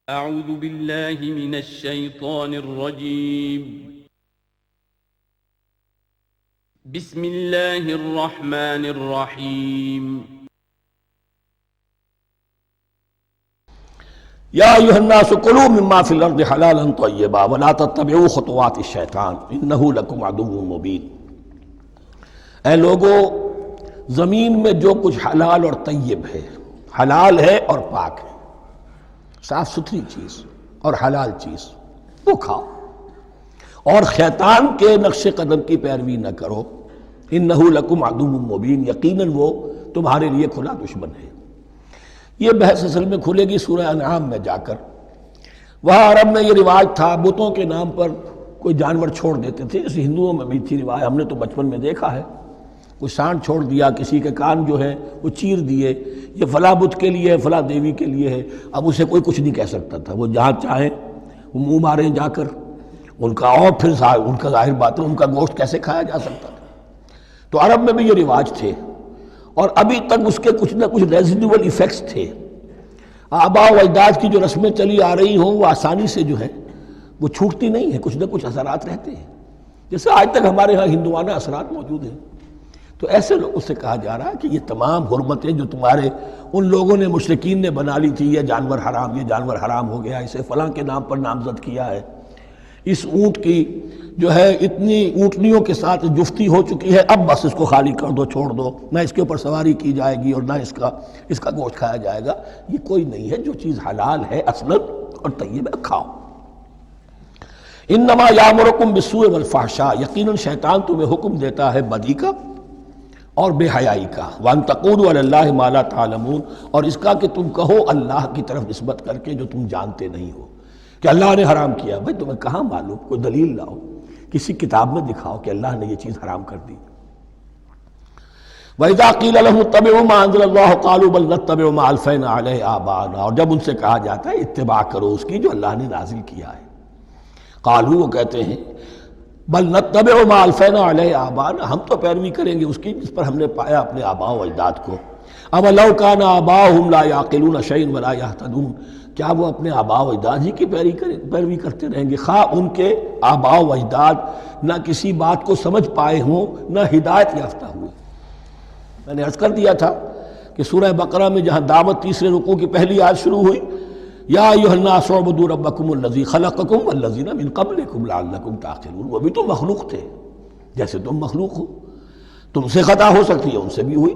اعوذ باللہ من الشیطان الرجیم بسم اللہ الرحمن الرحیم یا ایھا الناس کلوا مما فی الارض حلالا طیبا ولا تتبعوا خطوات الشیطان انہ لکم عدو مبین۔ اے لوگو، زمین میں جو کچھ حلال اور طیب ہے، حلال ہے اور پاک ہے، صاف ستھری چیز اور حلال چیز، وہ کھاؤ، اور شیطان کے نقش قدم کی پیروی نہ کرو، انہ لکم عدو مبین، یقیناً وہ تمہارے لیے کھلا دشمن ہے۔ یہ بحث اصل میں کھلے گی سورہ انعام میں جا کر۔ وہاں عرب میں یہ رواج تھا، بتوں کے نام پر کوئی جانور چھوڑ دیتے تھے، جیسے ہندوؤں میں بھی تھی رواج، ہم نے تو بچپن میں دیکھا ہے، کوئی سانڈ چھوڑ دیا، کسی کے کان جو ہے وہ چیر دیے، یہ فلاں بت کے لیے ہے، فلاں دیوی کے لیے ہے۔ اب اسے کوئی کچھ نہیں کہہ سکتا تھا، وہ جہاں چاہیں وہ منہ ماریں جا کر ان کا، اور پھر ان کا ظاہر بات ہے ان کا گوشت کیسے کھایا جا سکتا تھا۔ تو عرب میں بھی یہ رواج تھے، اور ابھی تک اس کے کچھ نہ کچھ ریزیڈول ایفیکٹس تھے۔ آباء و اجداد کی جو رسمیں چلی آ رہی ہوں وہ آسانی سے جو ہے وہ چھوٹتی نہیں ہیں، کچھ نہ کچھ اثرات رہتے ہیں، جیسے آج تک ہمارے ہاں ہندوانہ اثرات موجود ہیں۔ تو ایسے لوگوں سے کہا جا رہا ہے کہ یہ تمام حرمتیں جو تمہارے ان لوگوں نے، مشرکین نے بنا لی تھی، یہ جانور حرام، یہ جانور حرام ہو گیا، اسے فلاں کے نام پر نامزد کیا ہے، اس اونٹ کی جو ہے اتنی اونٹنیوں کے ساتھ جفتی ہو چکی ہے، اب بس اس کو خالی کر دو، چھوڑ دو، نہ اس کے اوپر سواری کی جائے گی اور نہ اس کا گوشت کھایا جائے گا۔ یہ کوئی نہیں ہے، جو چیز حلال ہے اصلاً اور طیب ہے کھاؤ۔ انما یامرکم بالسوء والفحشاء، یقیناً شیطان تمہیں حکم دیتا ہے بدی کا اور بے حیائی کا، وان تقولوا علی اللہ ما لا تعلمون، اور اس کا کہ تم کہو اللہ کی طرف نسبت کر کے جو تم جانتے نہیں ہو کہ اللہ نے حرام کیا۔ بھائی تمہیں کہاں معلوم؟ کوئی دلیل لاؤ، کسی کتاب میں دکھاؤ کہ اللہ نے یہ چیز حرام کر دی۔ وَإِذَا قِيلَ لَهُمُ اتَّبِعُوا مَا أَنزَلَ اللَّهُ قَالُوا بَلْ نَتَّبِعُ مَا أَلْفَيْنَا عَلَيْهِ آبَاءَنَا، اور جب ان سے کہا جاتا ہے اتباع کرو اس کی جو اللہ نے نازل کیا ہے، قالوا، وہ کہتے ہیں بل نتبع ما الفینا علیہ آباءنا، ہم تو پیروی کریں گے اس کی جس پر ہم نے پایا اپنے آباء و اجداد کو۔ اولو کان آباؤہم لا یعقلون شیئا ولا یہتدون، کیا وہ اپنے آباء و اجداد ہی کی پیروی کرتے رہیں گے، خواہ ان کے آباء و اجداد نہ کسی بات کو سمجھ پائے ہوں، نہ ہدایت یافتہ ہوئے۔ میں نے عرض کر دیا تھا کہ سورہ بقرہ میں جہاں دعوت تیسرے رکوع کی پہلی آیت شروع ہوئی، یا ایھا الناس اعبدوا ربکم الذی خلقکم والذین من قبلکم لعلکم تعقلون، وہ بھی تو مخلوق تھے جیسے تم مخلوق ہو، تم سے خطا ہو سکتی ہے، ان سے بھی ہوئی،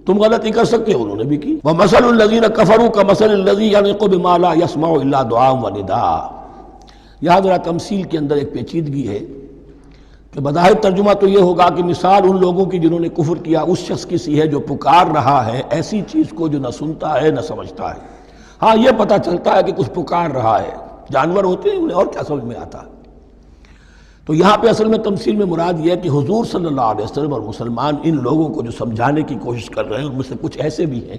تم غلطی کر سکتے ہو، انہوں نے بھی کی۔ ومثل الذین کفروا کمثل الذی ینطق بما لا یسمع الا دعاء ونداء۔ یہاں ذرا تمثیل کے اندر ایک پیچیدگی ہے کہ بظاہر ترجمہ تو یہ ہوگا کہ مثال ان لوگوں کی جنہوں نے کفر کیا اس شخص کی سی ہے جو پکار رہا ہے ایسی چیز کو جو نہ سنتا ہے نہ سمجھتا ہے۔ ہاں یہ پتہ چلتا ہے کہ کچھ پکار رہا ہے، جانور ہوتے ہیں انہیں اور کیا سمجھ میں آتا ہے۔ تو یہاں پہ اصل میں تمثیل میں مراد یہ ہے کہ حضور صلی اللہ علیہ وسلم اور مسلمان ان لوگوں کو جو سمجھانے کی کوشش کر رہے ہیں ان میں سے کچھ ایسے بھی ہیں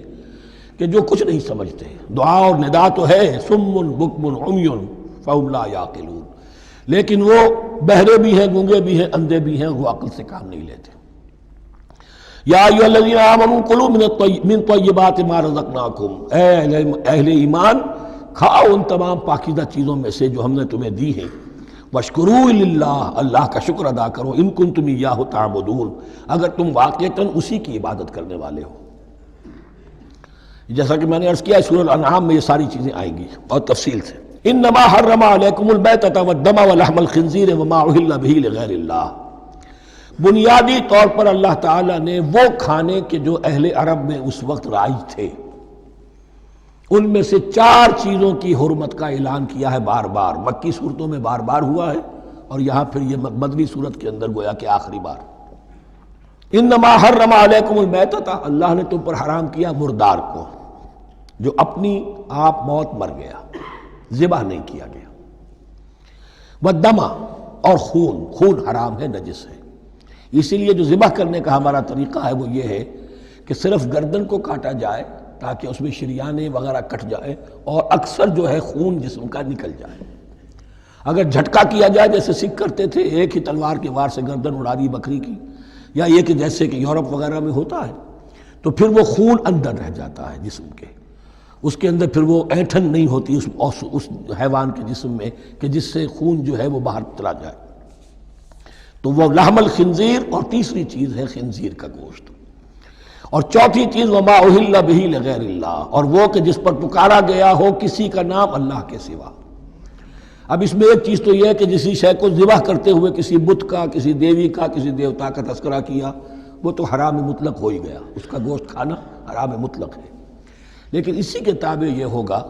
کہ جو کچھ نہیں سمجھتے، دعا اور ندا تو ہے، صم بکم عمی فہم لا یعقلون، لیکن وہ بہرے بھی ہیں، گونگے بھی ہیں، اندھے بھی ہیں، وہ عقل سے کام نہیں لیتے۔ یا ایھا الذین آمنوا کلوا من طیبات ما رزقناکم، اے اہل ایمان کھاؤ ان تمام پاکیزہ چیزوں میں سے جو ہم نے تمہیں دی ہیں، واشکروا للہ، اللہ کا شکر ادا کرو، ان کنتم ایاہ تعبدون، اگر تم واقعتاً اسی کی عبادت کرنے والے ہو۔ جیسا کہ میں نے عرض کیا سورہ الانعام میں یہ ساری چیزیں آئیں گی اور تفصیل سے۔ انما حرم علیکم المیتۃ والدم ولحم الخنزیر وما اہل بہ لغیر اللہ، بنیادی طور پر اللہ تعالیٰ نے وہ کھانے کے جو اہل عرب میں اس وقت رائج تھے ان میں سے 4 چیزوں کی حرمت کا اعلان کیا ہے بار بار، مکی صورتوں میں بار بار ہوا ہے اور یہاں پھر یہ مدنی صورت کے اندر گویا کہ آخری بار۔ انما حرم علیکم المیتۃ، اللہ نے تم پر حرام کیا مردار کو، جو اپنی آپ موت مر گیا، ذبح نہیں کیا گیا، والدم، اور خون حرام ہے، نجس ہے۔ اسی لیے جو ذبح کرنے کا ہمارا طریقہ ہے وہ یہ ہے کہ صرف گردن کو کاٹا جائے تاکہ اس میں شریانے وغیرہ کٹ جائے اور اکثر جو ہے خون جسم کا نکل جائے۔ اگر جھٹکا کیا جائے جیسے سکھ کرتے تھے، ایک ہی تلوار کے وار سے گردن اڑا دی بکری کی، یا یہ کہ جیسے کہ یورپ وغیرہ میں ہوتا ہے، تو پھر وہ خون اندر رہ جاتا ہے جسم کے، اس کے اندر پھر وہ اینٹھن نہیں ہوتی اس حیوان کے جسم میں کہ جس سے خون جو ہے وہ باہر چلا جائے. تو وہ لحم الخنزیر، اور تیسری چیز ہے خنزیر کا گوشت، اور چوتھی چیز وما اہل بہ لغیر اللہ، اور وہ کہ جس پر پکارا گیا ہو کسی کا نام اللہ کے سوا. اب اس میں ایک چیز تو یہ ہے کہ جسی شے کو ذبح کرتے ہوئے کسی بت کا، کسی دیوی کا، کسی دیوتا کا تذکرہ کیا، وہ تو حرام مطلق ہو ہی گیا، اس کا گوشت کھانا حرام مطلق ہے. لیکن اسی کے تابع یہ ہوگا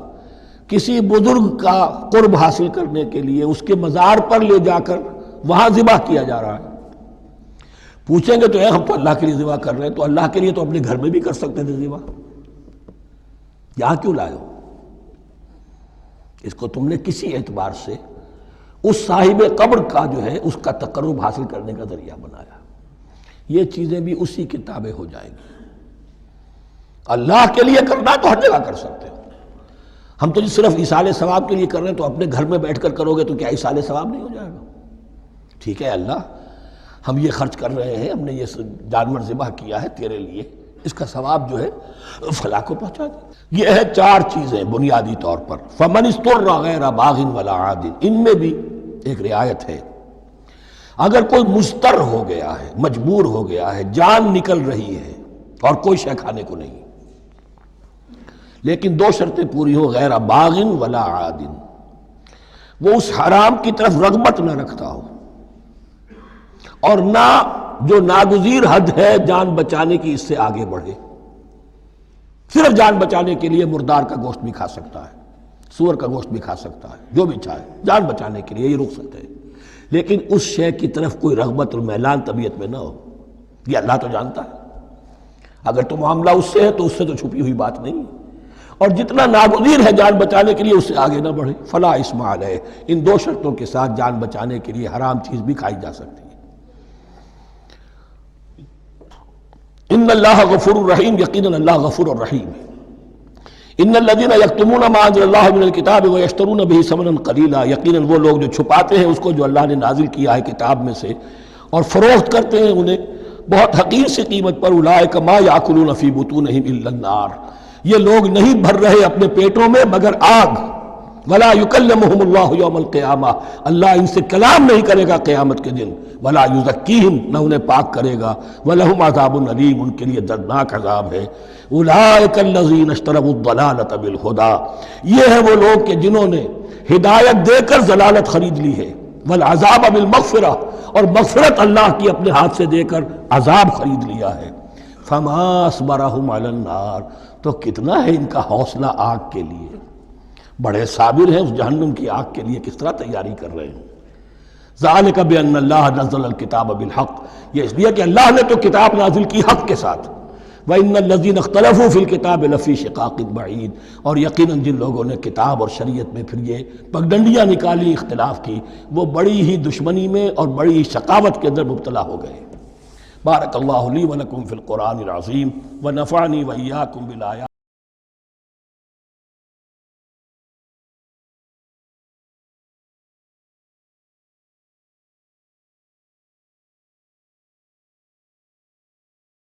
کسی بزرگ کا قرب حاصل کرنے کے لیے اس کے مزار پر لے جا کر وہاں ذبح کیا جا رہا ہے. پوچھیں گے تو ہم تو اللہ کے لیے ذبح کر رہے ہیں، تو اللہ کے لیے تو اپنے گھر میں بھی کر سکتے تھے ذبح، یہاں کیوں لائے ہو؟ اس کو تم نے کسی اعتبار سے اس صاحب قبر کا جو ہے اس کا تقرب حاصل کرنے کا ذریعہ بنایا. یہ چیزیں بھی اسی کی تابع ہو جائیں گی. اللہ کے لیے کرنا تو ہر جگہ کر سکتے ہو. ہم تو صرف ایصال ثواب کے لیے کر رہے ہیں، تو اپنے گھر میں بیٹھ کر کرو گے تو کیا ایصال ثواب نہیں ہو جائے گا؟ ٹھیک ہے اللہ، ہم یہ خرچ کر رہے ہیں، ہم نے یہ جانور ذبح کیا ہے تیرے لیے، اس کا ثواب جو ہے فلاں کو پہنچا دے. یہ ہے 4 چیزیں بنیادی طور پر. فمن اضطر غیر باغ ولا عاد، ان میں بھی ایک رعایت ہے. اگر کوئی مضطر ہو گیا ہے، مجبور ہو گیا ہے، جان نکل رہی ہے اور کوئی شے کھانے کو نہیں، لیکن 2 شرطیں پوری ہو، غیر باغ ولا عاد، وہ اس حرام کی طرف رغبت نہ رکھتا ہو، اور نہ جو ناگزیر حد ہے جان بچانے کی اس سے آگے بڑھے. صرف جان بچانے کے لیے مردار کا گوشت بھی کھا سکتا ہے، سور کا گوشت بھی کھا سکتا ہے، جو بھی چاہے جان بچانے کے لیے، یہ رخصت ہے. لیکن اس شے کی طرف کوئی رغبت اور میلان طبیعت میں نہ ہو. یہ اللہ تو جانتا ہے. اگر تو معاملہ اس سے ہے تو اس سے تو چھپی ہوئی بات نہیں، اور جتنا ناگزیر ہے جان بچانے کے لیے اس سے آگے نہ بڑھے. فلا اثم علیہ، ان 2 شرطوں کے ساتھ جان بچانے کے لیے حرام چیز بھی کھائی جا سکتی ہے. ان اللہ غفور الرحیم، یقیناً اللہ غفور الرحیم ہے. ان الذین یکتمون ما انزل اللہ من الکتاب ویشترون به ثمنا قلیلا، یقیناً وہ لوگ جو چھپاتے ہیں اس کو جو اللہ نے نازل کیا ہے کتاب میں سے اور فروخت کرتے ہیں انہیں بہت حقیر سی قیمت پر، اولئک ما یاکلون فی بطونہم الا النار، یہ لوگ نہیں بھر رہے اپنے پیٹوں میں مگر آگ. ولا یکلمہم اللہ یوم القیامہ، اللہ ان سے کلام نہیں کرے گا قیامت کے دن. ولا یزکیہم، نہ انہیں پاک کرے گا. ولہم عذاب علیم، ان کے لیے دردناک عذاب ہے. اولئک الذین اشتروا الضلالۃ بالہدی، یہ ہیں وہ لوگ کہ جنہوں نے ہدایت دے کر ضلالت خرید لی ہے. والعذاب بالمغفرہ، اور مغفرت اللہ کی اپنے ہاتھ سے دے کر عذاب خرید لیا ہے. فما اصبرہم علی النار، تو کتنا ہے ان کا حوصلہ آگ کے لیے. بڑے صابر ہیں اس جہنم کی آگ کے لیے، کس طرح تیاری کر رہے ہیں. ذالک بان اللہ نزل الکتاب بالحق، یہ اس لیے کہ اللہ نے تو کتاب نازل کی حق کے ساتھ. وان الذین اختلفوا فی الکتاب لفی شقاق بعید، اور یقیناً جن لوگوں نے کتاب اور شریعت میں پھر یہ پگڈنڈیاں نکالی، اختلاف کی، وہ بڑی ہی دشمنی میں اور بڑی ہی شقاوت کے اندر مبتلا ہو گئے. بارک اللہ لی ولکم فی القرآن العظیم ونفعنی وإیاکم بالآیات.